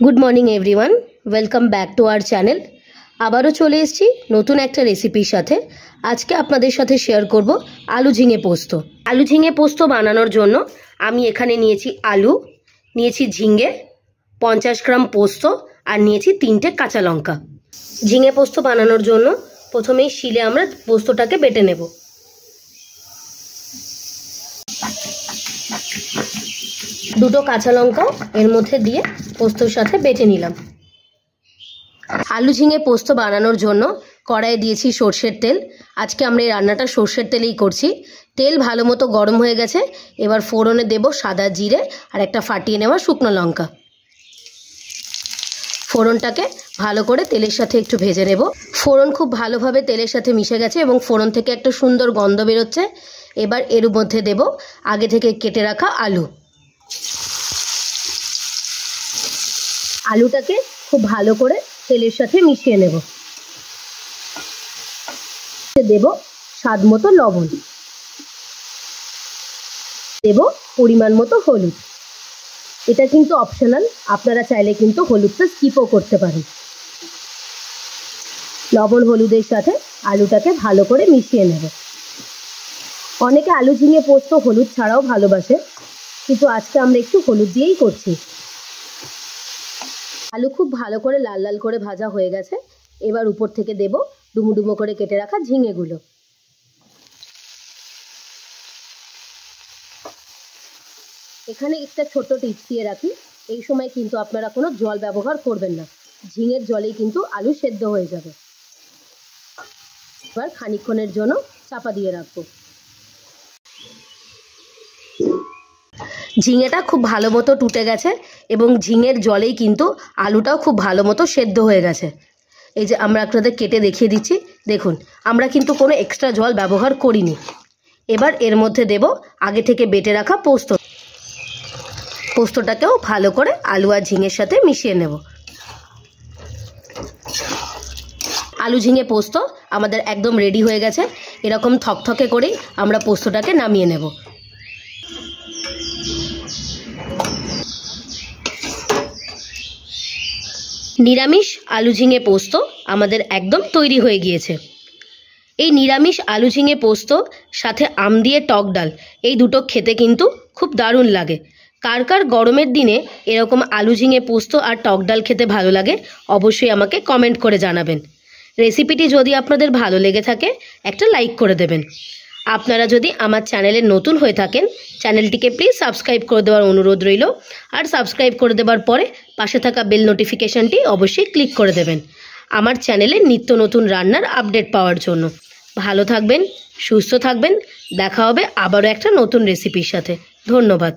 Good morning everyone, welcome back to our channel. আবারও চলে এসেছি নতুন একটা রেসিপির সাথে। আজকে আপনাদের সাথে শেয়ার করব আলু ঝিঙে পোস্ত। আলু ঝিঙে পোস্ত বানানোর জন্য আমি এখানে নিয়েছি আলু, নিয়েছি ঝিঙে, 50 গ্রাম পোস্ত আর নিয়েছি 3টে কাঁচা লঙ্কা। ঝিঙে পোস্ত বানানোর জন্য প্রথমেই শিলে আমরা পোস্তটাকে বেটে নেব। দুটো কাঁচা লঙ্কাও এর মধ্যে দিয়ে পোস্তর সাথে বেটে নিলাম। আলু ঝিঙে পোস্ত বানানোর জন্য কড়াইয়ে দিয়েছি সর্ষের তেল। আজকে আমরা এই রান্নাটা সর্ষের তেলেই করছি। তেল ভালো মতো গরম হয়ে গেছে। এবার ফোড়নে দেব সাদা জিরে আর একটা ফাটিয়ে নেওয়া শুকনো লঙ্কা। ফোড়নটাকে ভালো করে তেলের সাথে একটু ভেজে নেব। ফোড়ন খুব ভালোভাবে তেলের সাথে মিশে গেছে এবং ফোড়ন থেকে একটা সুন্দর গন্ধ বেরোচ্ছে। এবার এর মধ্যে দেব আগে থেকে কেটে রাখা আলু। আলুটাকে খুব ভালো করে তেলের সাথে মিশিয়ে নেব। দেব স্বাদ মতো লবণ, দেব পরিমাণ মতো হলুদ। এটা কিন্তু অপশনাল, আপনারা চাইলে কিন্তু হলুদটা স্কিপও করতে পারেন। লবণ হলুদের সাথে আলুটাকে ভালো করে মিশিয়ে নেব। অনেকে আলু ঝিঙে পোস্ত হলুদ ছাড়াও ভালোবাসে, কিন্তু আজকে আমরা একটু হলুদ দিয়েই করছি। আলু খুব ভালো করে লাল লাল করে ভাজা হয়ে গেছে। এবার উপর থেকে দেব ডুমো ডুমো করে কেটে রাখা ঝিঙেগুলো। এখানে একটা ছোট্ট টিপস দিয়ে রাখি, এই সময় কিন্তু আপনারা কোনো জল ব্যবহার করবেন না। ঝিঙের জলেই কিন্তু আলু সেদ্ধ হয়ে যাবে। এবার খানিকক্ষণের জন্য চাপা দিয়ে রাখবো। ঝিঙেটা খুব ভালো মতো টুটে গেছে এবং ঝিঙের জলেই কিন্তু আলুটাও খুব ভালো মতো সেদ্ধ হয়ে গেছে। এই যে আমরা আপনাদের কেটে দেখিয়ে দিচ্ছি, দেখুন আমরা কিন্তু কোনো এক্সট্রা জল ব্যবহার করিনি। এবার এর মধ্যে দেব আগে থেকে বেটে রাখা পোস্ত। পোস্তটাকেও ভালো করে আলু আর ঝিঙের সাথে মিশিয়ে নেব। আলু ঝিঙে পোস্ত আমাদের একদম রেডি হয়ে গেছে। এরকম থকথকে করেই আমরা পোস্তটাকে নামিয়ে নেব। নিরামিষ আলু ঝিঙে পোস্ত আমাদের একদম তৈরি হয়ে গিয়েছে। এই নিরামিষ আলু ঝিঙে পোস্ত সাথে আম দিয়ে টক ডাল, এই দুটো খেতে কিন্তু খুব দারুণ লাগে। কার কার গরমের দিনে এরকম আলু ঝিঙে পোস্ত আর টক ডাল খেতে ভালো লাগে অবশ্যই আমাকে কমেন্ট করে জানাবেন। রেসিপিটি যদি আপনাদের ভালো লেগে থাকে একটা লাইক করে দেবেন। আপনারা যদি আমার চ্যানেলে নতুন হয়ে থাকেন চ্যানেলটিকে প্লিজ সাবস্ক্রাইব করে দেওয়ার অনুরোধ রইল। আর সাবস্ক্রাইব করে দেওয়ার পরে পাশে থাকা বেল নোটিফিকেশানটি অবশ্যই ক্লিক করে দেবেন আমার চ্যানেলে নিত্য নতুন রান্নার আপডেট পাওয়ার জন্য। ভালো থাকবেন, সুস্থ থাকবেন। দেখা হবে আবারও একটা নতুন রেসিপির সাথে। ধন্যবাদ।